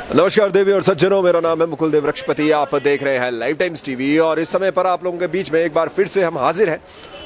नमस्कार देवी और सज्जनों, मेरा नाम है मुकुल देव वृक्षपति। आप देख रहे हैं लाइव टाइम्स टीवी और इस समय पर आप लोगों के बीच में एक बार फिर से हम हाजिर हैं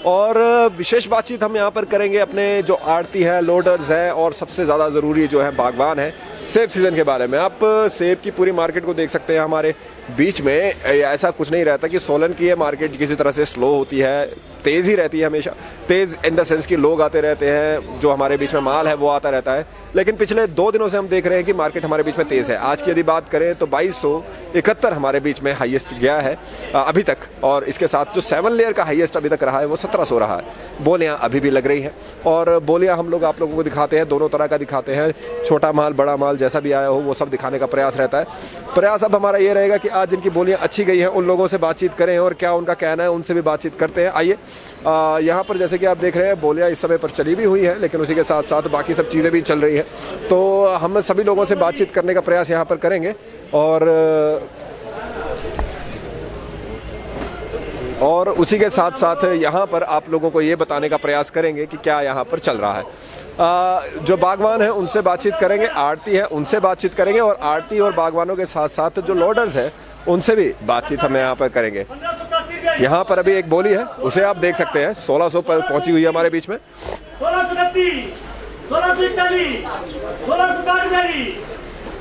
और विशेष बातचीत हम यहाँ पर करेंगे अपने जो आड़ती हैं, लोडर्स हैं और सबसे ज़्यादा ज़रूरी जो है बागवान हैं, सेब सीज़न के बारे में। आप सेब की पूरी मार्केट को देख सकते हैं। हमारे बीच में ऐसा कुछ नहीं रहता कि सोलन की ये मार्केट किसी तरह से स्लो होती है, तेज़ ही रहती है हमेशा। तेज़ इन द सेंस कि लोग आते रहते हैं, जो हमारे बीच में माल है वो आता रहता है। लेकिन पिछले 2 दिनों से हम देख रहे हैं कि मार्केट हमारे बीच में तेज़ है। आज की यदि बात करें तो 2271 हमारे बीच में हाईएस्ट गया है अभी तक, और इसके साथ जो 7 लेयर का हाईएस्ट अभी तक रहा है वो 1700 रहा है। बोलियाँ अभी भी लग रही हैं और बोलियाँ हम लोग आप लोगों को दिखाते हैं, दोनों तरह का दिखाते हैं। छोटा माल, बड़ा माल जैसा भी आया हो वो सब दिखाने का प्रयास रहता है। प्रयास अब हमारा ये रहेगा कि आज जिनकी बोलियाँ अच्छी गई हैं उन लोगों से बातचीत करें और क्या उनका कहना है उनसे भी बातचीत करते हैं। आइए, यहाँ पर जैसे कि आप देख रहे हैं बोलियाँ इस समय पर चली भी हुई है, लेकिन उसी के साथ साथ बाकी सब चीज़ें भी चल रही हैं। तो हम सभी लोगों से बातचीत करने का प्रयास यहाँ पर करेंगे और उसी के साथ साथ यहाँ पर आप लोगों को ये बताने का प्रयास करेंगे कि क्या यहाँ पर चल रहा है। जो बागवान हैं उनसे बातचीत करेंगे, आड़ती है उनसे बातचीत करेंगे और आड़ती और बागवानों के साथ साथ जो लोडर्स हैं उनसे भी बातचीत हम यहाँ पर करेंगे। यहाँ पर अभी एक बोली है, उसे आप देख सकते हैं, 1600 पर पहुंची हुई है हमारे बीच में। 1631, 1641, 1642,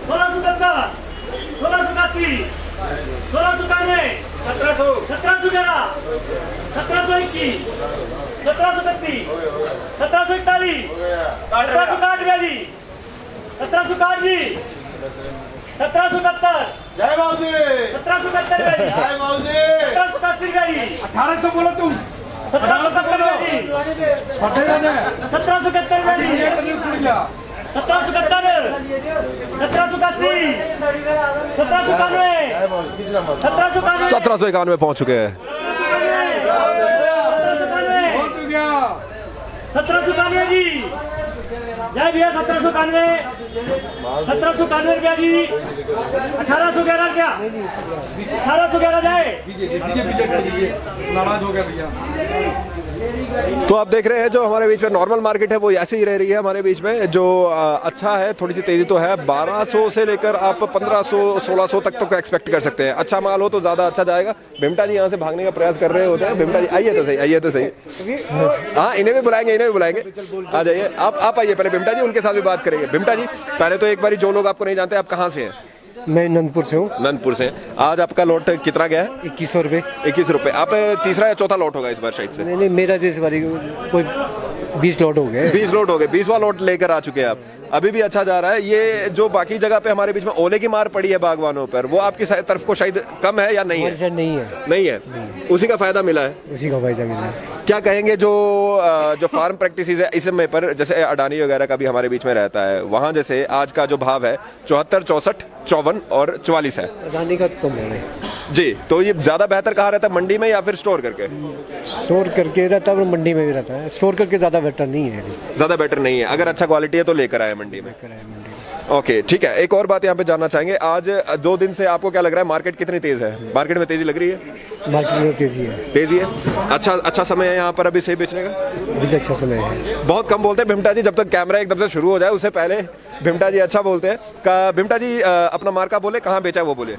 1670, 1681, 1691, 1711, 1721, 1731, 1741, 1742, 1771, 1770, जय बाबूजी, 1770, जय बाबूजी, 1780, 1800 बोलो तुम, 1770, फटेगा ना, 1771, ये पनीर टूट गया, 1771, 1781, 1791, 1791 पहुंच चुके हैं। 1791 जी, जय भैया। 1791, 1791 रुपया जी, 1811 रुपया, 1811 जाए। नाराज हो गया भैया। तो आप देख रहे हैं जो हमारे बीच में नॉर्मल मार्केट है वो ऐसे ही रह रही है हमारे बीच में। जो अच्छा है, थोड़ी सी तेजी तो है। 1200 से लेकर आप 1500 1600 तक तो एक्सपेक्ट कर सकते हैं। अच्छा माल हो तो ज़्यादा अच्छा जाएगा। भिमटा जी यहाँ से भागने का प्रयास कर रहे होते हैं। भिमटा जी आइए तो सही, आइए तो सही। हाँ, इन्हें भी बुलाएंगे, इन्हें भी बुलाएंगे। आ जाइए, आप आइए पहले भिमटा जी, उनके साथ भी बात करेंगे। भिमटा जी, पहले तो एक बार जो लोग आपको नहीं जानते, आप कहाँ से हैं? मैं नंदपुर से हूँ। नंदपुर से। आज आपका लॉट कितना गया है? 2100 रुपये। 21 रुपये। आप तीसरा या चौथा लॉट होगा इस बार शायद से? नहीं, मेरा इस बारी कोई 20 लॉट हो गए। 20 लॉट हो गए। 20वां लॉट लेकर आ चुके हैं आप। अभी भी अच्छा जा रहा है। ये जो बाकी जगह पे हमारे बीच में ओले की मार पड़ी है बागवानों पर, वो आपकी तरफ को शायद कम है या नहीं है? नहीं है, नहीं है। उसी का फायदा मिला है। उसी का फायदा मिला है। क्या कहेंगे जो फार्म प्रैक्टिसेस है इस समय पर, जैसे अडानी वगैरह का भी हमारे बीच में रहता है, वहाँ जैसे आज का जो भाव है 74, 64, 54 और 44 है। अडानी का तो कम है जी। तो ये ज्यादा बेहतर कहाँ रहता है, मंडी में या फिर स्टोर करके? स्टोर करके रहता है और मंडी में भी रहता है। स्टोर करके ज़्यादा बेटर नहीं है। ज्यादा बेटर नहीं है। अगर अच्छा क्वालिटी है तो लेकर आए मंडी में। ओके, ठीक है। एक और बात यहाँ पे जानना चाहेंगे, आज 2 दिन से आपको क्या लग रहा है, मार्केट कितनी तेज है? मार्केट में तेजी लग रही है? मार्केट में तेजी है। तेजी है। अच्छा समय है यहाँ पर अभी सेब बेचने का? अभी तो अच्छा समय है। बहुत कम बोलते हैं भिमटा जी, जब तक कैमरा एकदम से शुरू हो जाए उससे पहले भिमटा जी अच्छा बोलते हैं। भिमटा जी अपना मार्का बोले, कहाँ बेचा है वो बोले।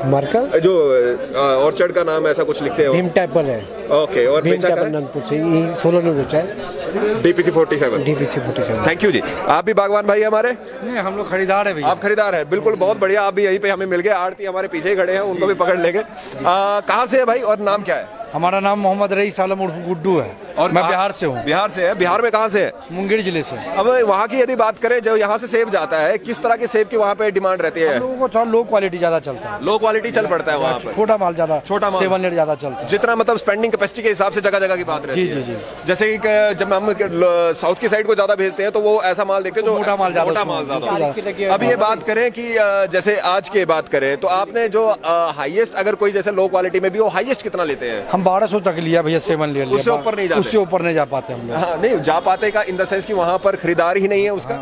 मार्का जो ऑर्चर्ड का नाम ऐसा कुछ लिखते हैं, भिमटा एप्पल है। ओके। और बेचा कहाँ? नंदपुर से, 16 में बेचा है। DPC 47। DPC 47। थैंक यू जी। आप भी बागवान भाई हमारे? नहीं, हम लोग खरीदार है भैया। आप खरीदार हैं, बिल्कुल, बहुत बढ़िया। आप भी यहीं पे हमें मिल गए। आड़ती हमारे पीछे ही खड़े हैं, उनको भी पकड़ लेंगे। कहाँ से है भाई और नाम क्या है? हमारा नाम मोहम्मद रईस आलम उर्फ गुड्डू है और मैं बिहार से हूँ। बिहार से है? बिहार में कहाँ से है? मुंगेर जिले से। अब वहाँ की यदि बात करें, जो यहाँ से सेब जाता है, किस तरह के सेब की वहाँ पे डिमांड रहती है? लोगों को थोड़ा लो क्वालिटी ज्यादा चलता है। लो क्वालिटी चल पड़ता है वहाँ पर। छोटा माल ज्यादा, छोटा माल 7 लेयर ज्यादा चलता है। जितना मतलब स्पेंडिंग कैपेसिटी के हिसाब से जगह जगह की बात रहती है। जी जी जी। जैसे कि जब हम साउथ की साइड को ज्यादा भेजते हैं तो वो ऐसा माल देखते हैं जो मोटा माल ज्यादा। अब ये बात करें कि जैसे आज की बात करें तो आपने जो हाईएस्ट, अगर कोई जैसे लो क्वालिटी में भी हो, हाईएस्ट कितना लेते हैं? हम 1200 तक लिया भैया, 7 लेयर। उससे ऊपर नहीं जाते? उससे ऊपर नहीं जा पाते हम लोग। हाँ नहीं जा पाते का इन द सेंस कि वहाँ पर खरीदार ही नहीं है उसका,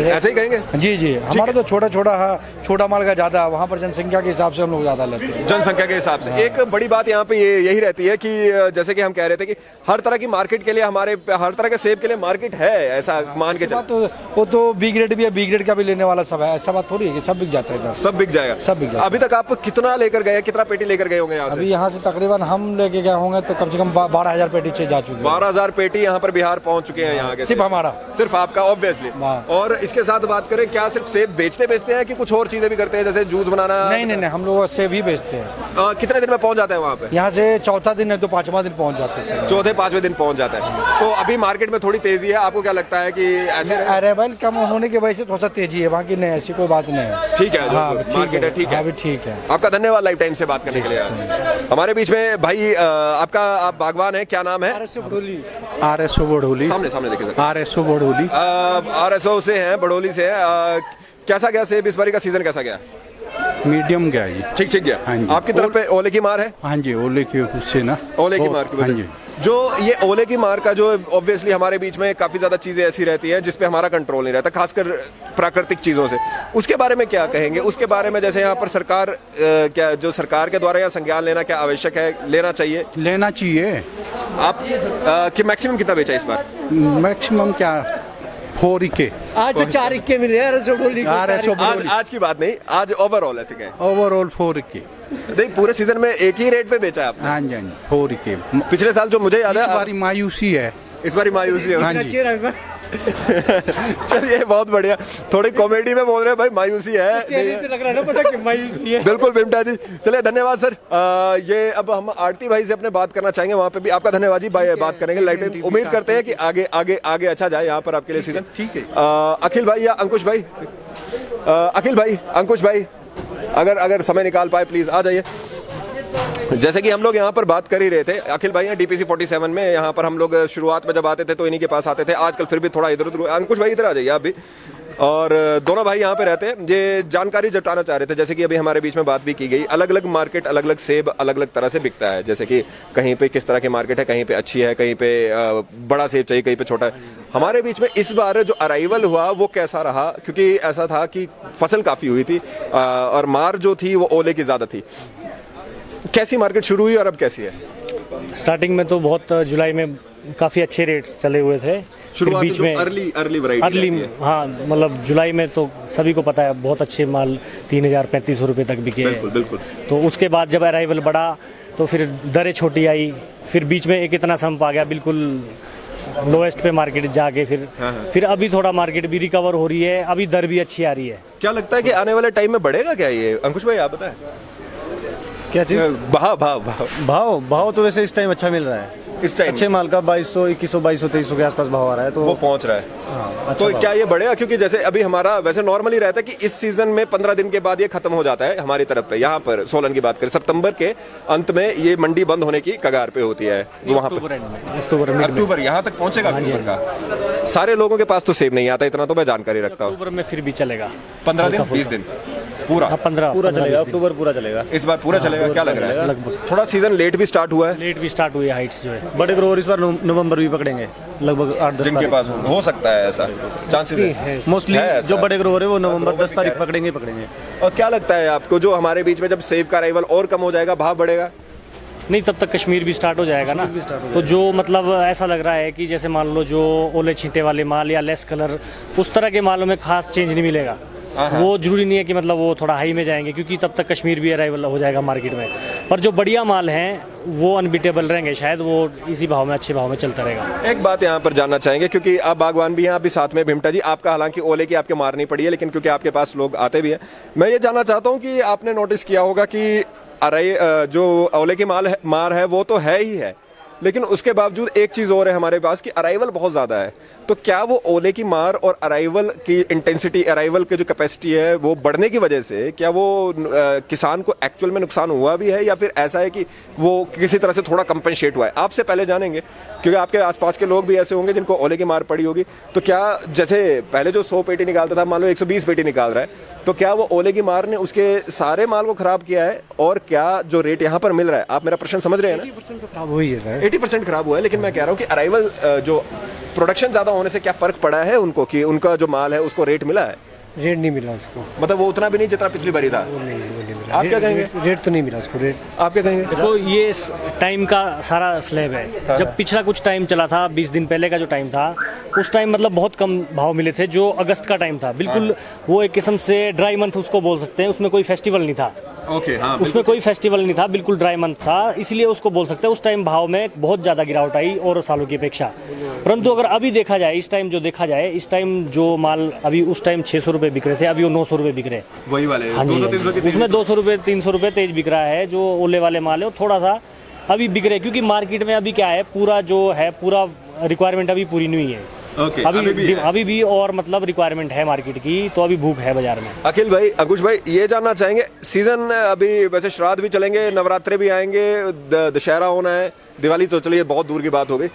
ऐसे ही कहेंगे। जी जी, हमारा तो छोटा माल का ज्यादा है, वहाँ पर जनसंख्या के हिसाब से हम लोग ज्यादा लेते हैं। जनसंख्या के हिसाब से एक बड़ी बात यहाँ पे यही रहती है कि जैसे कि हम कह रहे थे कि हर तरह की मार्केट के लिए हर तरह के सेब के लिए मार्केट है, ऐसा मान के चलो। तो वो तो बी ग्रेड भी है, बी ग्रेड का भी लेने वाला सब है, ऐसा बात थोड़ी है कि सब बिक जाता है इधर। सब बिक जाएगा, सब बिक जाएगा। अभी तक आप कितना लेकर गए, कितना पेटी लेकर गए होंगे यहाँ से? अभी यहाँ से तकरीबन हम लेके गए होंगे तो कम से कम 12,000 पेटी जा चुके हैं। 12,000 पेटी यहाँ पर बिहार पहुँच चुके हैं यहाँ के, सिर्फ हमारा, सिर्फ आपका ऑब्वियसली। और इसके साथ बात करें, क्या सिर्फ सेब बेचते हैं कि कुछ और चीजें भी करते हैं, जैसे जूस बनाना? नहीं, हम लोग सेब ही बेचते हैं। कितने दिन में पहुँच जाते हैं वहाँ पे? यहाँ से चौथा दिन है तो 5वां दिन पहुँच जाते हैं। चौथे 5वें दिन पहुँच जाता है। तो अभी मार्केट में थोड़ी तेजी है, आपको क्या लगता है कि ऐसे अरेबल कम होने की वजह से थोड़ा सा तेजी है, बाकी नहीं ऐसी कोई बात नहीं है। ठीक है, हाँ मार्केट है, ठीक है, ठीक है। आपका धन्यवाद लाइफ टाइम से बात करने के लिए। हमारे बीच में भाई आप बागवान है, क्या नाम है? RSO बड़ोली। सामने देखिए। RSO बड़ोली। RSO से हैं, बड़ोली से हैं। कैसा गया सेब, इस बारी का सीजन कैसा गया? मीडियम गया जी। ठीक गया। हाँ जी। आपकी तरफ पे ओले की मार है? हाँ जी, ओले की उससे ना, ओले की मार की वजह से। जो ये ओले की मार का जो ऑब्वियसली हमारे बीच में काफी ज्यादा चीजें ऐसी रहती हैं जिसपे हमारा कंट्रोल नहीं रहता, खासकर प्राकृतिक चीजों से, उसके बारे में क्या कहेंगे? उसके बारे में जैसे यहाँ पर सरकार क्या जो सरकार के द्वारा यहाँ संज्ञान लेना क्या आवश्यक है, लेना चाहिए? आप कि मैक्सिमम कितना बेचा इस बार? मैक्सिमम क्या 4 इक्के। आज तो 4 इक्के मिले यार, आज की बात नहीं, आज ओवरऑल ऐसे कहें। ओवरऑल 4 इक्के। नहीं, पूरे सीजन में एक ही रेट पे बेचा है आपने? हाँ जी, 4 इक्के। पिछले साल जो मुझे याद है, इस बारी मायूसी है। हाँ जी। चलिए बहुत बढ़िया, थोड़ी कॉमेडी में बोल रहे हैं भाई, मायूसी है, चेहरे से लग रहा है ना पता कि मायूसी है। बिल्कुल बिमटा जी। चलिए धन्यवाद सर। ये अब हम आरती भाई से अपने बात करना चाहेंगे, वहाँ पे भी आपका धन्यवाद जी, बात करेंगे लाइट टाइम। उम्मीद करते हैं कि आगे अच्छा जाए यहाँ पर आपके लिए सीजन। ठीक है। अखिल भाई या अंकुश भाई, अंकुश भाई अगर समय निकाल पाए प्लीज आ जाइए। जैसे कि हम लोग यहाँ पर बात कर ही रहे थे, अखिल भाई हैं DPC 47 में, यहाँ पर हम लोग शुरुआत में जब आते थे तो इन्हीं के पास आते थे, आजकल फिर भी थोड़ा इधर उधर। अंकुश भाई इधर आ जाइए आप भी। और दोनों भाई यहाँ पे रहते हैं, ये जानकारी जुटाना चाह रहे थे। जैसे कि अभी हमारे बीच में बात भी की गई, अलग अलग मार्केट, अलग अलग सेब अलग अलग तरह से बिकता है। जैसे कि कहीं पे किस तरह की मार्केट है, कहीं पे अच्छी है, कहीं पे बड़ा सेब चाहिए, कहीं पे छोटा है। हमारे बीच में इस बार जो अराइवल हुआ वो कैसा रहा? क्योंकि ऐसा था कि फसल काफ़ी हुई थी और मार जो थी वो ओले की ज़्यादा थी। कैसी मार्केट शुरू हुई और अब कैसी है? स्टार्टिंग में तो बहुत जुलाई में काफ़ी अच्छे रेट्स चले हुए थे, फिर बीच में अर्ली वैरायटी, हाँ मतलब जुलाई में तो सभी को पता है बहुत अच्छे माल 3,000-3,500 रुपये तक बिके। बिल्कुल। तो उसके बाद जब अराइवल बढ़ा तो फिर दरें छोटी आई, फिर बीच में एक इतना संप आ गया बिल्कुल लोएस्ट पे मार्केट जाके, फिर अभी थोड़ा मार्केट भी रिकवर हो रही है, अभी दर भी अच्छी आ रही है। क्या लगता है कि आने वाले टाइम में बढ़ेगा क्या ये? अंकुश भाई आप बताएं। क्या चीज़? भाव तो वैसे इस टाइम अच्छा मिल रहा है, इस टाइम अच्छे माल का 2200, 2100, 2200, 2300 के आसपास भाव आ रहा है, तो वो पहुंच रहा है। हाँ, तो क्या ये बढ़ेगा? क्योंकि जैसे अभी हमारा वैसे नॉर्मली रहता है कि इस सीजन में 15 दिन के बाद ये खत्म हो जाता है हमारी तरफ पे। यहाँ पर सोलन की बात करें, सितंबर के अंत में ये मंडी बंद होने की कगार पे होती है। वहाँ पर अक्टूबर यहाँ तक पहुंचेगा अक्टूबर का। सारे लोगों के पास तो सेब नहीं आता, इतना तो मैं जानकारी रखता हूँ। अक्टूबर में फिर भी चलेगा 15 दिन 20 दिन पूरा 15 पूरा चलेगा, अक्टूबर पूरा चलेगा। इस बार पूरा चलेगा क्या लग रहा है? लगभग थोड़ा सीजन लेट भी स्टार्ट हुआ है, लेट भी स्टार्ट हुई है हाइट्स जो है। बड़े ग्रोवर इस बार नवंबर भी पकड़ेंगे, लगभग 8-10 जिनके पास हो सकता है ऐसा चांसेस है। मोस्टली है ऐसा। जो बड़े ग्रोवर है वो नवंबर 10 तारीख पकड़ेंगे। और क्या लगता है आपको, जो हमारे बीच में जब सेब का अराइवल और कम हो जाएगा, भाव बढ़ेगा? नहीं, तब तक कश्मीर भी स्टार्ट हो जाएगा ना। तो जो मतलब ऐसा लग रहा है कि जैसे मान लो जो ओले छींटे वाले माल या लेस कलर, उस तरह के मालों में खास चेंज नहीं मिलेगा। वो जरूरी नहीं है कि मतलब वो थोड़ा हाई में जाएंगे, क्योंकि तब तक कश्मीर भी अराइवल हो जाएगा मार्केट में। पर जो बढ़िया माल हैं वो अनबीटेबल रहेंगे, शायद वो इसी भाव में, अच्छे भाव में चलता रहेगा। एक बात यहाँ पर जानना चाहेंगे, क्योंकि आप बागवान भी हैं, आप भी साथ में भीमटा जी, आपका हालांकि ओले की आपके मार नहीं पड़ी है, लेकिन क्योंकि आपके पास लोग आते भी हैं, मैं ये जानना चाहता हूँ कि आपने नोटिस किया होगा कि जो ओले की मार है वो तो है ही है, लेकिन उसके बावजूद एक चीज और है हमारे पास कि अराइवल बहुत ज्यादा है। तो क्या वो ओले की मार और अराइवल की इंटेंसिटी, अराइवल की जो कैपेसिटी है वो बढ़ने की वजह से क्या वो किसान को एक्चुअल में नुकसान हुआ भी है, या फिर ऐसा है कि वो किसी तरह से थोड़ा कंपनसेट हुआ है? आपसे पहले जानेंगे, क्योंकि आपके आसपास के लोग भी ऐसे होंगे जिनको ओले की मार पड़ी होगी। तो क्या जैसे पहले जो 100 पेटी निकालता था, मान लो 120 पेटी निकाल रहा है, तो क्या वो ओले की मार ने उसके सारे माल को खराब किया है? और क्या जो रेट यहाँ पर मिल रहा है, आप मेरा प्रश्न समझ रहे हैं ना? 80% तो खराब हो ही रहा है। 80% खराब हुआ है, लेकिन मैं कह रहा हूँ कि अराइवल जो प्रोडक्शन ज़्यादा होने से क्या फ़र्क पड़ा है उनको, कि उनका जो माल है उसको रेट मिला है? रेट नहीं मिला उसको, मतलब वो उतना भी नहीं जितना पिछली बारी था। वो नहीं मिला। आप क्या कहेंगे? रेट तो नहीं मिला उसको, रेट। आप क्या कहेंगे? देखो ये टाइम का सारा स्लैब है। जब पिछला कुछ टाइम चला था, 20 दिन पहले का जो टाइम था, उस टाइम मतलब बहुत कम भाव मिले थे। जो अगस्त का टाइम था, बिल्कुल वो एक किस्म से ड्राई मंथ उसको बोल सकते हैं, उसमें कोई फेस्टिवल नहीं था। ओके, हाँ, उसमें कोई फेस्टिवल नहीं था, बिल्कुल ड्राई मंथ था, इसलिए उसको बोल सकते हैं। उस टाइम भाव में बहुत ज़्यादा गिरावट आई और सालों की अपेक्षा। परंतु अगर अभी देखा जाए, इस टाइम जो देखा जाए, इस टाइम जो माल अभी उस टाइम 600 रुपये बिक रहे थे, अभी वो 900 रुपये बिक रहे हैं। वही वाले हाँ जी, 200-300 की उसमें 200 रुपये 300 रुपये तेज बिक रहा है। जो ओले वाले माल है वो थोड़ा सा अभी बिक रहे, क्योंकि मार्केट में अभी क्या है, पूरा जो है पूरा रिक्वायरमेंट अभी पूरी नहीं है। ओके, अभी भी और मतलब रिक्वायरमेंट है मार्केट की, तो अभी भूख है बाजार में। अखिल भाई, अंकुश भाई, ये जानना चाहेंगे, सीजन अभी वैसे श्राद्ध भी चलेंगे, नवरात्रे भी आएंगे, दशहरा होना है, दिवाली तो चलिए बहुत दूर की बात हो गई,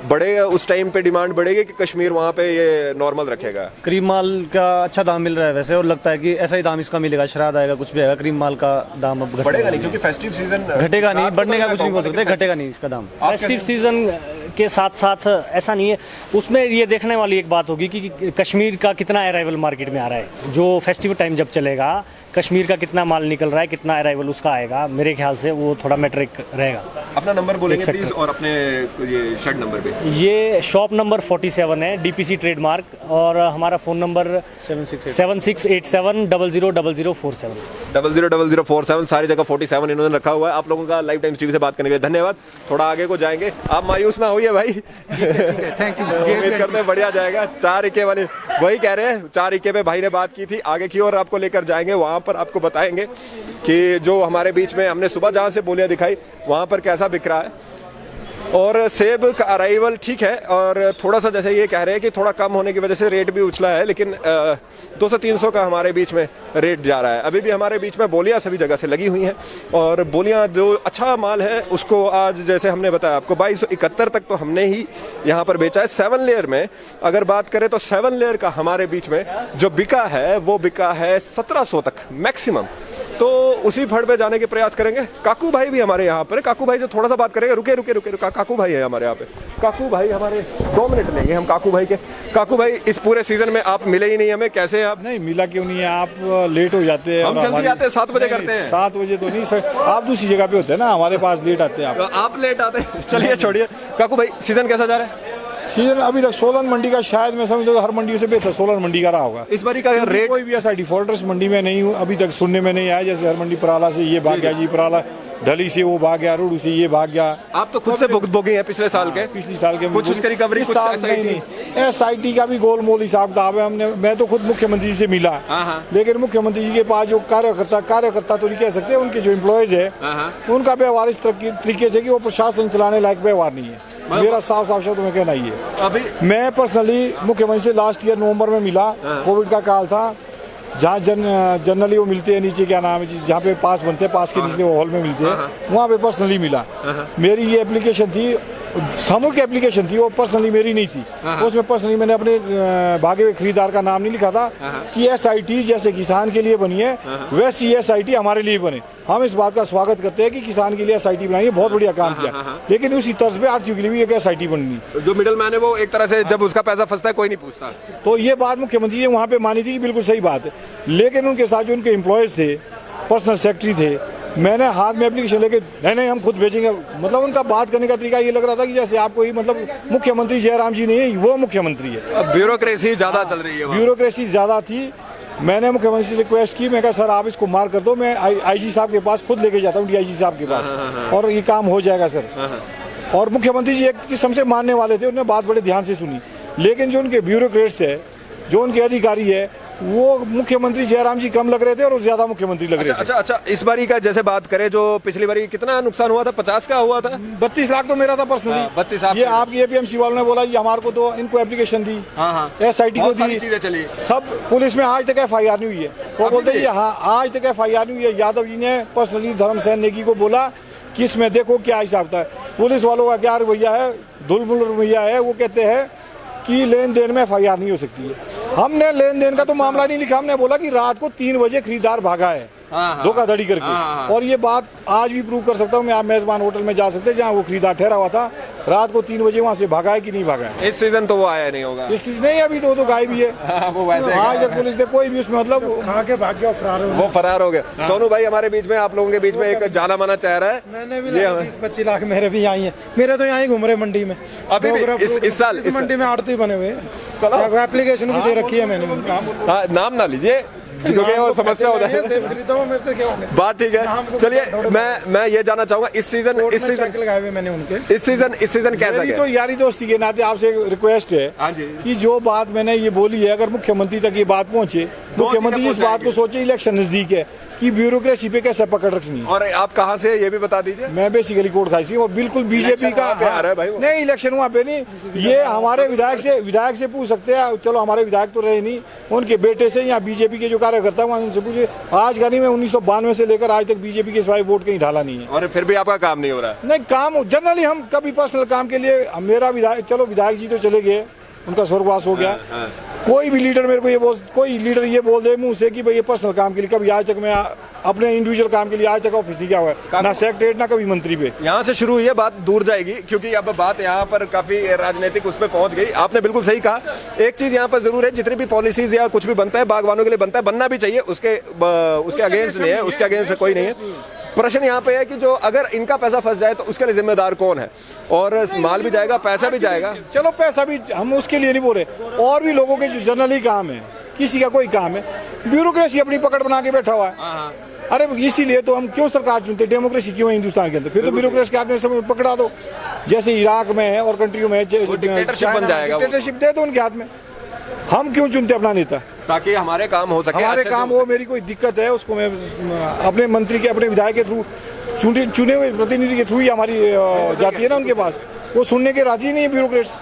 बढ़ेगा उस टाइम पे डिमांड बढ़ेगी कि कश्मीर वहाँ पे ये नॉर्मल रखेगा? क्रीम माल का अच्छा दाम मिल रहा है वैसे, और लगता है कि ऐसा ही दाम इसका मिलेगा, श्राद्ध आएगा कुछ भी आएगा, क्रीम माल का दाम अब बढ़ेगा नहीं, क्योंकि फेस्टिव सीजन घटेगा नहीं, बढ़ने का कुछ नहीं बोल सकते, घटेगा नहीं इसका दाम। फेस्टिव सीजन के साथ साथ ऐसा नहीं है, उसमें ये देखने वाली एक बात होगी कि कश्मीर का कितना अराइवल मार्केट में आ रहा है। जो फेस्टिव टाइम जब चलेगा, कश्मीर का कितना माल निकल रहा है, कितना अराइवल उसका आएगा, मेरे ख्याल से वो थोड़ा मैट्रिक रहेगा। अपना नंबर बोलेंगे प्लीज, और अपने ये शेड नंबर पे। ये शॉप नंबर 47 है, डीपीसी ट्रेडमार्क, और हमारा फ़ोन नंबर 7687000047 000047, सारी जगह 47 इन्होंने रखा हुआ है। आप लोगों का लाइव टाइम्स टीवी से बात करने के लिए धन्यवाद। थोड़ा आगे को जाएंगे, आप मायूस ना होइए भाई, थैंक यू, उम्मीद करते हैं बढ़िया जाएगा। 4 इक्के वाले वही कह रहे हैं, 4 इक्के पे भाई ने बात की थी, आगे की ओर आपको लेकर जाएंगे, वहां पर आपको बताएंगे कि जो हमारे बीच में हमने सुबह जहां से बोलियां दिखाई वहां पर कैसा बिक रहा है। और सेब का अराइवल ठीक है, और थोड़ा सा जैसे ये कह रहे हैं कि थोड़ा कम होने की वजह से रेट भी उछला है, लेकिन 200-300 का हमारे बीच में रेट जा रहा है। अभी भी हमारे बीच में बोलियां सभी जगह से लगी हुई हैं, और बोलियां जो अच्छा माल है उसको आज जैसे हमने बताया आपको 2271 तक तो हमने ही यहाँ पर बेचा है। 7 लेयर में अगर बात करें तो 7 लेयर का हमारे बीच में जो बिका है वो बिका है 1700 तक मैक्सिमम। तो उसी फड़ पे जाने के प्रयास करेंगे। काकू भाई भी हमारे यहाँ पर, काकू भाई से थोड़ा सा बात करेंगे। रुके, काकू भाई है हमारे यहाँ पे। काकू भाई हमारे 2 मिनट लेंगे हम काकू भाई के। काकू भाई, इस पूरे सीजन में आप मिले ही नहीं हमें, कैसे आप? नहीं मिला क्यों नहीं है, आप लेट हो जाते हैं। हम जल्दी आते हैं, 7 बजे करते हैं। 7 बजे तो नहीं सर, आप दूसरी जगह पे होते हैं ना, हमारे पास लेट आते हैं आप लेट आते हैं। चलिए छोड़िए। काकू भाई, सीजन कैसा जा रहा है? सीजन अभी तक सोलन मंडी का शायद मैं समझता हर मंडी से बेहतर सोलन मंडी का रहा होगा। इस बारी का रेट कोई भी ऐसा डिफॉल्टर्स मंडी में नहीं अभी तक सुनने में नहीं आया। जैसे हर मंडी पराला से ये भाग गया जी, पराला ढली से वो भाग गया, रोड से ये भाग गया। आप तो खुद से भुगते हैं पिछले साल के, पिछले साल के कुछ उसकी रिकवरी, कुछ SIT का भी गोलमोल हिसाब किताब है। मैं तो खुद मुख्यमंत्री जी से मिला, लेकिन मुख्यमंत्री जी के पास जो कार्यकर्ता तो नहीं कह सकते, उनके जो एम्प्लॉयज है उनका व्यवहार इस तरीके से कि वो प्रशासन चलाने लायक व्यवहार नहीं है। मेरा साफ शब्द में कहना ही है। अभी मैं पर्सनली मुख्यमंत्री से लास्ट ईयर नवंबर में मिला, कोविड का काल था, जहाँ जनरली वो मिलते हैं नीचे, क्या नाम है, जहाँ पे पास बनते हैं, पास के नीचे वो हॉल में मिलते हैं, वहाँ पे पर्सनली मिला। मेरी ये एप्लीकेशन थी, सामूहिक एप्लीकेशन थी, वो पर्सनली मेरी नहीं थी। उसमें पर्सनली मैंने अपने भागे हुए खरीदार का नाम नहीं लिखा था कि SIT जैसे किसान के लिए बनी है वैसी SIT हमारे लिए बने। हम इस बात का स्वागत करते हैं कि किसान के लिए SIT बनाई है, बहुत बढ़िया काम किया, लेकिन उसी तर्ज पे आड़तियों के लिए भी एक SIT बननी। जो मिडल मैन है वो एक तरह से जब उसका पैसा फंसता है कोई नहीं पूछता। तो ये बात मुख्यमंत्री ने वहाँ पे मानी थी कि बिल्कुल सही बात है, लेकिन उनके साथ जो उनके एम्प्लॉयज थे, पर्सनल सेक्रेटरी थे, मैंने हाथ में एप्लीकेशन लेके नहीं हम खुद भेजेंगे, मतलब उनका बात करने का तरीका ये लग रहा था कि जैसे आप कोई मतलब मुख्यमंत्री जयराम जी नहीं है, वो मुख्यमंत्री है। ब्यूरोक्रेसी ज्यादा चल रही है, ब्यूरोक्रेसी ज्यादा थी। मैंने मुख्यमंत्री से रिक्वेस्ट की, मैं कहा सर आप इसको मार कर दो, मैं IG साहब के पास खुद लेके जाता हूँ, DIG साहब के पास, और ये काम हो जाएगा सर। और मुख्यमंत्री जी एक किस्म से मानने वाले थे, उन्होंने बात बड़े ध्यान से सुनी, लेकिन जो उनके ब्यूरोक्रेट्स है, जो उनके अधिकारी है, वो मुख्यमंत्री जयराम जी कम लग रहे थे और ज्यादा मुख्यमंत्री लग रहे थे। अच्छा, इस बारी का जैसे बात करें, जो पिछली बारी कितना नुकसान हुआ था? 50 का हुआ था, 32 लाख तो मेरा था पर्सनली। 32 लाख। ये आपकी APMC वालों ने बोला, ये हमारे को तो इनको एप्लीकेशन दी, SIT को दी, चीजें चली, सब पुलिस में आज तक FIR नहीं हुई है। वो बोलते हैं हाँ आज तक FIR नहीं हुई है। यादव जी ने पर्सनली धर्मसेन नेगी को बोला कि इसमें देखो क्या हिसाब था। पुलिस वालों का क्या रवैया है, धुलमुल रवैया है। वो कहते हैं कि लेन देन में FIR नहीं हो सकती है। हमने लेन देन का तो मामला नहीं लिखा, हमने बोला कि रात को 3 बजे खरीदार भागा है, धोखाधड़ी करके। और ये बात आज भी प्रूव कर सकता हूँ मैं, आप मेजबान होटल में जा सकते हैं जहाँ वो खरीदार ठहरा हुआ था, रात को 3 बजे वहाँ से भागा है कि नहीं भागा है। इस सीजन तो वो आया नहीं होगा, इस चीज नहीं, अभी तो गायब ही है। वो वैसे आज तक पुलिस ने कोई भी उसमें मतलब खा के भाग गया, फरार हो गया। वो फरार हो गया। सोनू भाई हमारे बीच में, आप लोगों के बीच में एक जाना माना चेहरा है। मैंने भी 20-25 लाख मेरे भी आई हैं, मेरे तो यहाँ ही घूम रहे मंडी में अभी भी इस साल इस मंडी में आड़ती बने हुए। चलो एप्लीकेशन भी दे रखी है मैंने। हाँ, नाम ना लीजिए क्योंकि वो समस्या हो जाए। बात ठीक है। चलिए मैं ये जानना चाहूंगा इस सीजन लगाए हुए मैंने उनके, इस सीजन कैसा मेरी गया? तो यारी दोस्ती के नाते आपसे रिक्वेस्ट है हाँ जी। कि जो बात मैंने ये बोली है, अगर मुख्यमंत्री तक ये बात पहुंचे, मुख्यमंत्री इस बात को सोचे, इलेक्शन नजदीक है, कि ब्यूरोक्रेसी पे कैसे पकड़ रखनी है। और आप कहाँ से ये भी बता दीजिए। मैं बेसिकली कोट खाई सी और बिल्कुल बीजेपी का आ रहा है भाई वो। नहीं, इलेक्शन वहाँ पे नहीं, ये हमारे विधायक से पूछ सकते हैं। चलो हमारे विधायक तो रहे नहीं, उनके बेटे से या बीजेपी के जो कार्यकर्ता है उनसे पूछे। आज का नहीं, मैं 1992 से लेकर आज तक बीजेपी के सिवाय वोट कहीं डाला नहीं है। और फिर भी आपका काम नहीं हो रहा है? नहीं, काम जनरली हम कभी पर्सनल काम के लिए, मेरा विधायक, चलो विधायक जी तो चले गए, उनका स्वर्गवास हो गया। कोई भी लीडर मेरे को कोई लीडर ये बोल दे मुंह से कि भाई ये पर्सनल काम के लिए, कभी आज तक मैं अपने इंडिविजुअल काम के लिए आज तक ऑफिस नहीं गया हुआ है, ना सेक्रेटरीट ना कभी मंत्री पे। यहाँ से शुरू हुई है बात, दूर जाएगी क्योंकि अब बात यहाँ पर काफी राजनीतिक उस पर पहुंच गई। आपने बिल्कुल सही कहा। एक चीज यहाँ पर जरूर है, जितनी भी पॉलिसीज या कुछ भी बनता है बागवानों के लिए बनता है, बनना भी चाहिए, उसके अगेंस्ट नहीं है, उसके अगेंस्ट कोई नहीं है। प्रश्न यहाँ पे है कि जो अगर इनका पैसा फंस जाए तो उसके लिए जिम्मेदार कौन है? और माल भी जाएगा, पैसा भी जाएगा। चलो पैसा भी, हम उसके लिए नहीं बोल रहे, और भी लोगों के जो जनरली काम है, किसी का कोई काम है, ब्यूरोक्रेसी अपनी पकड़ बना के बैठा हुआ है। अरे इसीलिए तो हम क्यों सरकार चुनते, डेमोक्रेसी क्यों है हिंदुस्तान के अंदर? फिर तो ब्यूरोक्रेसी के आपने सब पकड़ा दो, जैसे इराक में है और कंट्रियों में डिक्टेटरशिप बन जाएगा, डिक्टेटरशिप दे दो उनके हाथ में। हम क्यों चुनते अपना नेता? ताकि हमारे काम हो सके, हमारे काम हो। मेरी कोई दिक्कत है उसको मैं अपने मंत्री के, अपने विधायक के थ्रू, चुने हुए प्रतिनिधि के थ्रू ही हमारी जाती है ना उनके पास, वो सुनने के राजी नहीं है। ब्यूरोक्रेट्स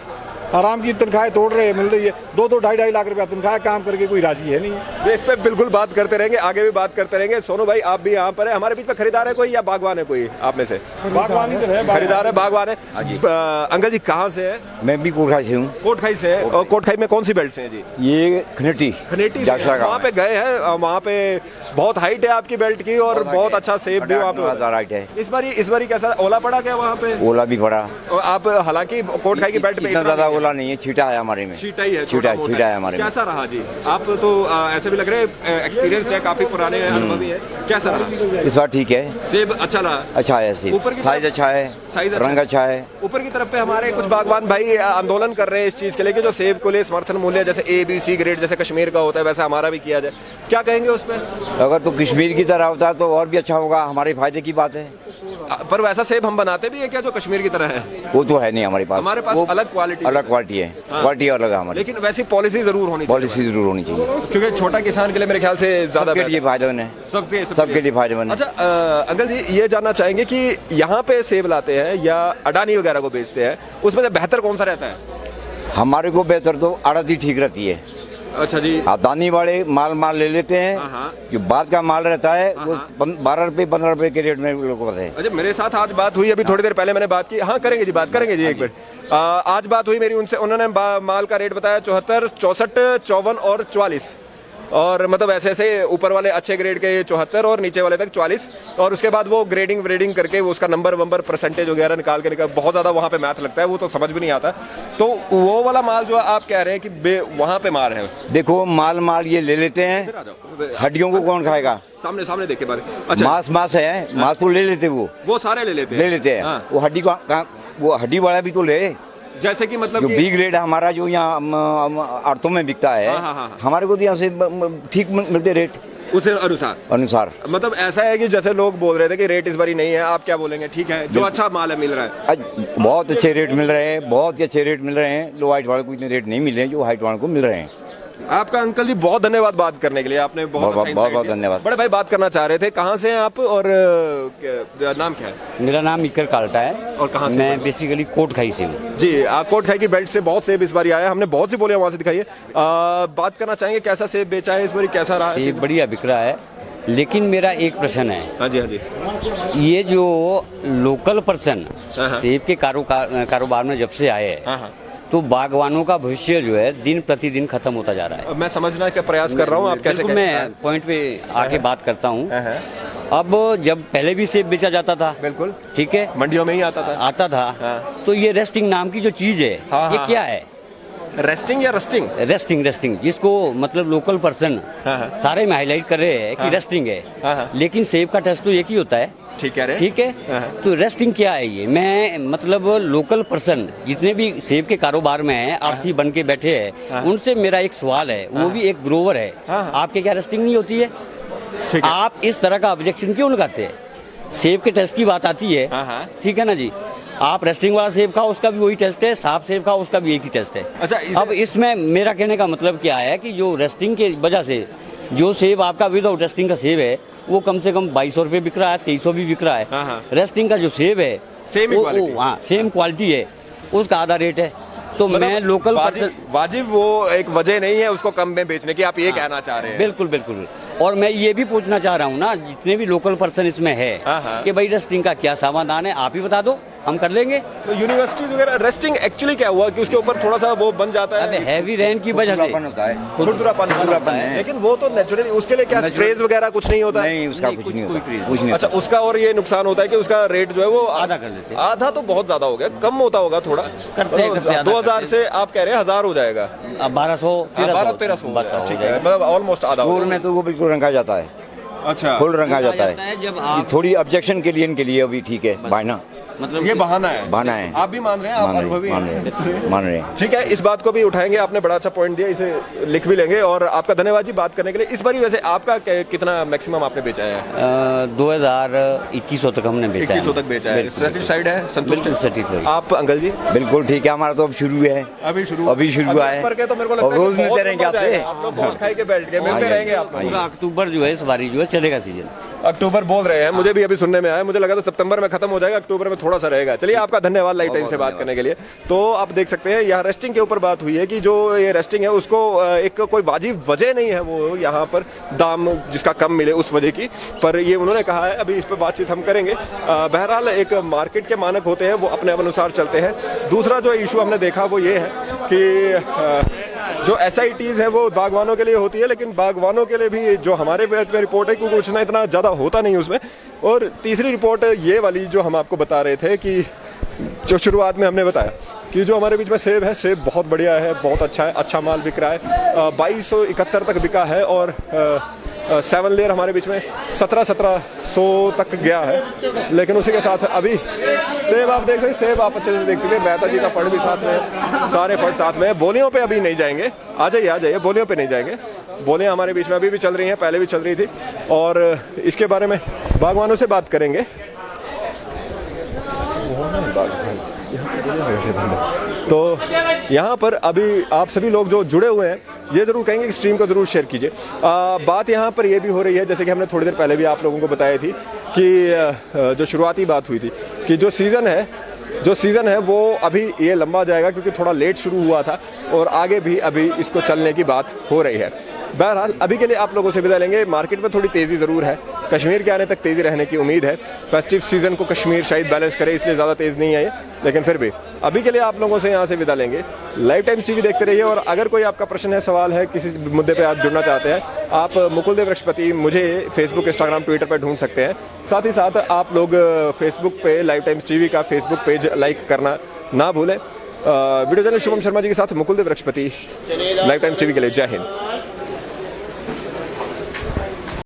आराम की तनख्वाहें तोड़ रहे हैं, मिल रही है 2-2, 2.5 लाख रुपया तनख्वाह, काम करके कोई राजी है नहीं है। इस पे बिल्कुल बात करते रहेंगे, आगे भी बात करते रहेंगे। सोनू भाई आप भी यहाँ पर है, हमारे बीच में खरीदार है कोई या बागवान है कोई आप में से? बागवानी तो है, खरीदार है, बागवान है। अंकल जी कहाँ से है? मैं भी कोटखाई से हूँ। कोटखाई से है। और कोटखाई में कौन सी बेल्ट से है जी? ये खनेटी वहाँ पे गए हैं, वहाँ पे बहुत हाइट है आपकी बेल्ट की और बहुत अच्छा सेब भी वहाँ पे हाइट है। इस बारी कैसा ओला पड़ा क्या वहाँ पे? ओला भी पड़ा। आप हालांकि कोटखाई की बेल्ट में इतना ज्यादा ओला नहीं है, छीटा है हमारे में। छीटा ही है, छीटा है हमारे में। कैसा रहा जी? आप तो ऐसे भी लग रहे हैं एक्सपीरियंस है, काफी पुराने अनुभवी है, कैसा रहा? इस बार ठीक है, सेब अच्छा रहा। अच्छा है सेब, साइज अच्छा है, रंग अच्छा है। ऊपर की तरफ पे हमारे कुछ बागवान भाई आंदोलन कर रहे हैं इस चीज के लिए कि जो सेब को लिए समर्थन मूल्य जैसे ABC ग्रेड जैसे कश्मीर का होता है वैसा हमारा भी किया जाए, क्या कहेंगे उस पर? अगर तो कश्मीर की तरह होता तो और भी अच्छा होगा, हमारे फायदे की बात है। पर वैसा सेब हम बनाते भी है क्या जो कश्मीर की तरह है? वो तो है नहीं हमारे पास अलग क्वालिटी है, क्वालिटी अलग है हमारी। लेकिन वैसी पॉलिसी जरूर होनी चाहिए, क्योंकि छोटा किसान के लिए मेरे ख्याल से ज्यादा सबके लिए फायदेमंद है, सबके लिए फायदेमंद है। अच्छा अंकल जी ये जानना चाहेंगे कि यहाँ पे सेब लाते हैं या अडानी वगैरह को बेचते हैं, उसमें से बेहतर कौन सा रहता है? हमारे को बेहतर तो आड़ती ठीक रहती है। अच्छा जी। अदानी वाले माल ले लेते हैं, जो बाद का माल रहता है वो 12 रुपए 15 रुपए के रेट में लोगों को है। अच्छा मेरे साथ आज बात हुई, अभी थोड़ी देर पहले मैंने बात की, हाँ करेंगे जी, बात करेंगे जी एक मिनट। आज बात हुई मेरी उनसे, उन्होंने माल का रेट बताया 74, 64, 54 और 44, और मतलब ऐसे ऐसे ऊपर वाले अच्छे ग्रेड के 74 और नीचे वाले तक 44, और उसके बाद वो ग्रेडिंग व्रेडिंग करके वो उसका नंबर परसेंटेज वगैरह निकाल के बहुत ज़्यादा वहाँ पे मैथ लगता है, वो तो समझ भी नहीं आता। तो वो वाला माल जो आप कह रहे हैं कि वहाँ पे मार है, देखो माल ये ले लेते हैं, हड्डियों को कौन खाएगा? सामने देख के बारे। अच्छा मांस है, मांस तो ले लेते वो सारे ले लेते हैं। हाँ। वो हड्डी वो हड्डी वाला भी तो ले, जैसे कि मतलब जो बी ग्रेड हमारा जो यहाँ आड़तों में बिकता है, हमारे को तो यहाँ से ठीक मिलते रेट उस अनुसार। मतलब ऐसा है कि जैसे लोग बोल रहे थे कि रेट इस बारी नहीं है, आप क्या बोलेंगे? ठीक है, जो अच्छा माल है मिल रहा है, बहुत अच्छे रेट मिल रहे हैं, बहुत ही अच्छे रेट मिल रहे हैं। लो हाइट वाले को इतने रेट नहीं मिल रहे हैं जो हाइट वाले को मिल रहे हैं। आपका अंकल जी बहुत धन्यवाद बात करने के लिए, आपने बहुत धन्यवाद। बड़े भाई बात करना चाह रहे थे, कहाँ से हैं आप और नाम क्या है? मेरा नाम इकर काल्टा है और कहाँ से? मैं बेसिकली कोटखाई से हूँ जी। कोटखाई की बेल्ट से बहुत सेब इस बार आया, हमने बहुत सी बोलियां वहाँ से दिखाई है। बात करना चाहेंगे कैसा सेब बेचा है इस बार, कैसा रहा? सेब बढ़िया बिक रहा है, लेकिन मेरा एक प्रश्न है। हाँ जी। ये जो लोकल पर्सन सेब के कारोबार में जब से आए हैं, तो बागवानों का भविष्य जो है दिन प्रतिदिन खत्म होता जा रहा है। मैं समझना का प्रयास कर रहा हूँ, आप कैसे बिल्कुल, मैं पॉइंट पे आके बात करता हूँ। अब जब पहले भी सेब बेचा जाता था, बिल्कुल ठीक है, मंडियों में ही आता था। हाँ। तो ये रेस्टिंग नाम की जो चीज है, हाँ, ये हाँ, क्या है? रेस्टिंग या रस्टिंग? रेस्टिंग जिसको मतलब लोकल पर्सन सारे में हाईलाइट कर रहे हैं कि रेस्टिंग है, लेकिन सेब का टेस्ट तो एक ही होता है। ठीक है, ठीक है। तो रेस्टिंग क्या है ये? मैं मतलब लोकल पर्सन जितने भी सेब के कारोबार में हैं, आर्थी बन के बैठे हैं, उनसे मेरा एक सवाल है, वो भी एक ग्रोवर है, आपके क्या रेस्टिंग नहीं होती है? आप इस तरह का ऑब्जेक्शन क्यों लगाते हैं? सेब के टेस्ट की बात आती है, ठीक है ना जी, आप रेस्टिंग वाला सेब खाओ, उसका भी वही टेस्ट है, साफ सेब खाओ, उसका भी एक ही टेस्ट है। अच्छा, अब इसमें मेरा कहने का मतलब क्या है कि जो रेस्टिंग के वजह से जो सेब आपका विदाउट रेस्टिंग का सेब है, वो कम से कम 2200 रुपये बिक रहा है, 2300 भी बिक रहा है। रेस्टिंग का जो सेब है, सेम क्वालिटी है, उसका आधा रेट है। तो मैं लोकल वाजिब वो एक वजह नहीं है उसको कम में बेचने की, आप ये कहना चाह रहे हैं? बिल्कुल बिल्कुल। और मैं ये भी पूछना चाह रहा हूँ ना, जितने भी लोकल पर्सन इसमें है, कि भाई रेस्टिंग का क्या समाधान है, आप ही बता दो, हम कर लेंगे। तो यूनिवर्सिटीज वगैरह रेस्टिंग एक्चुअली क्या हुआ कि उसके ऊपर थोड़ा सा वो बन जाता है, हैवी रेन की वजह से खुरदुरापन है, लेकिन वो तो नेचुरली, उसके लिए क्या स्प्रेज वगैरह कुछ नहीं होता? नहीं, उसका कुछ नहीं होता। अच्छा, उसका और ये नुकसान होता है कि उसका रेट जो है वो आधा कर देते हैं। आधा तो बहुत ज्यादा हो गया, कम होता होगा थोड़ा, करते हैं 2000 से आप कह रहे हैं 1000 हो जाएगा, 1200-1300, ठीक है, मतलब ऑलमोस्ट आधा में तो वो बिल्कुल रंगा जाता है। अच्छा, फुल रंगा जाता है। जब ये थोड़ी ऑब्जेक्शन के लिए इनके लिए अभी ठीक है, बायना मतलब ये बहाना है। बहाना है। आप भी मान रहे हैं, आप अनुभवी मान रहे हैं। ठीक है, इस बात को भी उठाएंगे, आपने बड़ा अच्छा पॉइंट दिया, इसे लिख भी लेंगे। और आपका धन्यवाद जी बात करने के लिए। इस बार वैसे आपका कितना मैक्सिमम आपने बेचा है? 2100 तक हमने बेचा है। 2100 तक बेचा है, सेटिस्फाइड है, संतुष्ट है आप अंकल जी? बिल्कुल ठीक है, हमारा तो अब शुरू है, अभी शुरू हुआ है। तो मेरे को लगता है रोज मिलते रहेंगे आपसे, आप लोग बहुत खाई के बैठ के मिलते रहेंगे आप लोग। पूरा अक्टूबर जो है इस बारी जो है चलेगा सीजन। अक्टूबर बोल रहे हैं, मुझे भी अभी सुनने में आया, मुझे लगा था सितंबर में खत्म हो जाएगा, अक्टूबर में थोड़ा सा रहेगा। चलिए, आपका धन्यवाद लाइव टाइम से बात करने के लिए। तो आप देख सकते हैं यहाँ रेस्टिंग के ऊपर बात हुई है कि जो ये रेस्टिंग है उसको एक कोई वाजिब वजह नहीं है वो यहाँ पर दाम जिसका कम मिले उस वजह की, पर ये उन्होंने कहा है, अभी इस पर बातचीत हम करेंगे। बहरहाल एक मार्केट के मानक होते हैं, वो अपने अनुसार चलते हैं। दूसरा जो इशू हमने देखा वो ये है कि जो SITs है वो बागवानों के लिए होती है, लेकिन बागवानों के लिए भी जो हमारे रिपोर्ट है क्योंकि कुछ ना इतना ज़्यादा होता नहीं उसमें। और तीसरी रिपोर्ट ये वाली जो हम आपको बता रहे थे कि जो शुरुआत में हमने बताया कि जो हमारे बीच में सेब है, सेब बहुत बढ़िया है, बहुत अच्छा है, अच्छा माल बिक रहा है, 2271 तक बिका है। और 7 लेयर हमारे बीच में 1700 तक गया है। लेकिन उसी के साथ अभी सेब आप देख सकते, सेब आप अच्छे से देख सकते हैं, मेहता जी का फड़ भी साथ में, सारे फड़ साथ में। बोलियों पे अभी नहीं जाएंगे, आ जाइए, बोलियों पे नहीं जाएंगे। बोलियां हमारे बीच में अभी भी चल रही हैं, पहले भी चल रही थी, और इसके बारे में बागवानों से बात करेंगे। तो यहाँ पर अभी आप सभी लोग जो जुड़े हुए हैं, ये जरूर कहेंगे कि स्ट्रीम को जरूर शेयर कीजिए। बात यहाँ पर ये भी हो रही है, जैसे कि हमने थोड़ी देर पहले भी आप लोगों को बताई थी कि जो शुरुआती बात हुई थी कि जो सीज़न है वो अभी ये लंबा जाएगा क्योंकि थोड़ा लेट शुरू हुआ था, और आगे भी अभी इसको चलने की बात हो रही है। बहरहाल अभी के लिए आप लोगों से विदा लेंगे। मार्केट में थोड़ी तेज़ी ज़रूर है, कश्मीर के आने तक तेज़ी रहने की उम्मीद है। फेस्टिव सीज़न को कश्मीर शायद बैलेंस करे, इसलिए ज़्यादा तेज़ नहीं है, लेकिन फिर भी अभी के लिए आप लोगों से यहाँ से विदा लेंगे। लाइव टाइम्स टीवी देखते रहिए, और अगर कोई आपका प्रश्न है, सवाल है, किसी मुद्दे पर आप जुड़ना चाहते हैं, आप मुकुल देव वृक्षपति मुझे फेसबुक, इंस्टाग्राम, ट्विटर पर ढूंढ सकते हैं। साथ ही साथ आप लोग फेसबुक पे लाइव टाइम्स टीवी का फेसबुक पेज लाइक करना ना भूलें। वीडियो जर्नलिस्ट शुभम शर्मा जी के साथ मुकुल देव वृक्षपति, लाइव टाइम्स टीवी के लिए जय हिंद।